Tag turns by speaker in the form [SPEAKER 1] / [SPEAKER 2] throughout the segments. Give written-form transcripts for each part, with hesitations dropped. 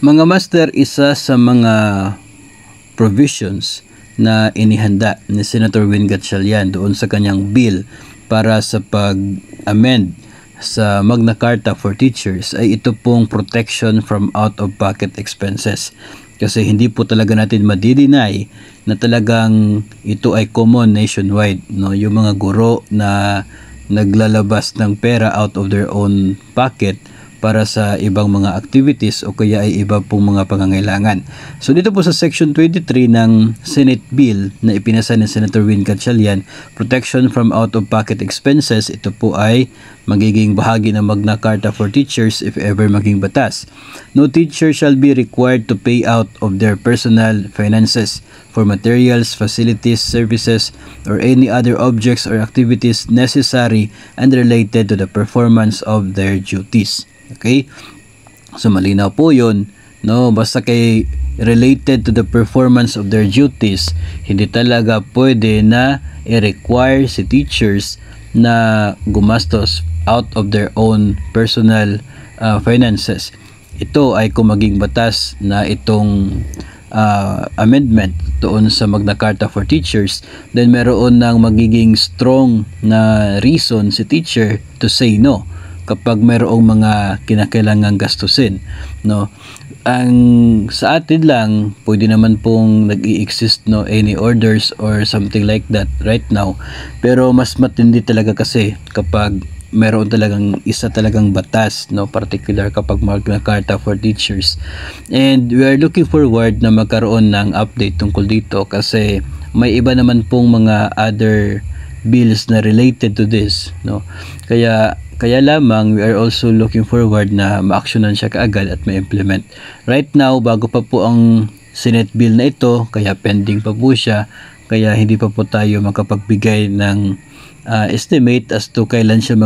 [SPEAKER 1] Mga master, isa sa mga provisions na inihanda ni Senator Win Gatchalian doon sa kanyang bill para sa pag-amend sa Magna Carta for Teachers ay ito pong protection from out-of-pocket expenses. Kasi hindi po talaga natin madi-deny na talagang ito ay common nationwide, no? Yung mga guro na naglalabas ng pera out of their own pocket para sa ibang mga activities o kaya ay iba pong mga pangangailangan. So dito po sa Section 23 ng Senate Bill na ipinasa ni Senator Win Gatchalian, Protection from Out-of-Pocket Expenses, ito po ay magiging bahagi ng Magna Carta for Teachers if ever maging batas. No teacher shall be required to pay out of their personal finances for materials, facilities, services, or any other objects or activities necessary and related to the performance of their duties. Okay? So malinaw po 'yun, no? Basta kay related to the performance of their duties, hindi talaga pwede na i-require si teachers na gumastos out of their own personal finances. Ito ay kung maging batas na itong amendment doon sa Magna Carta for Teachers, then meron ng magiging strong na reason si teacher to say no kapag mayroong mga kinakailangang gastusin, no? Ang sa atin lang, pwede naman pong nag-i-exist no any orders or something like that right now, pero mas matindi talaga kasi kapag meron talagang isa talagang batas, no, particular kapag Magna Carta for Teachers. And we are looking forward na magkaroon ng update tungkol dito kasi may iba naman pong mga other bills na related to this, no? Kaya lamang we are also looking forward na ma-actionan siya kaagad at ma-implement. Right now, bago pa po ang Senate bill na ito, kaya pending pa po siya, kaya hindi pa po tayo makapagbigay ng estimate as to kailan siya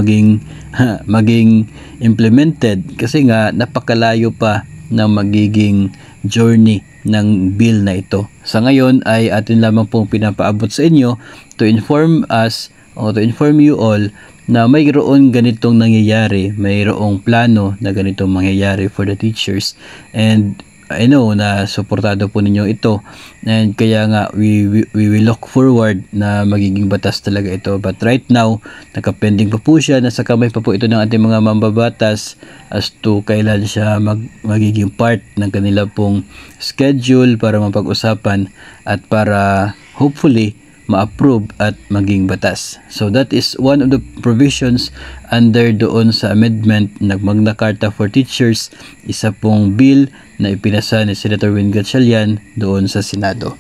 [SPEAKER 1] maging implemented kasi nga napakalayo pa ng magiging journey ng bill na ito. Sa ngayon ay atin lamang pong pinapaabot sa inyo to inform us o to inform you all na mayroon ganitong nangyayari, mayroong plano na ganitong mangyayari for the teachers, and I know na suportado po ninyo ito, and kaya nga we will look forward na magiging batas talaga ito. But right now, nakapending pa po siya, nasa kamay pa po ito ng ating mga mambabatas as to kailan siya magiging part ng kanila pong schedule para mapag-usapan at para hopefully ma-approve at maging batas. So that is one of the provisions under doon sa amendment ng Magna Carta for Teachers, isa pong bill na ipinasa ni Senator Win Gatchalian doon sa Senado.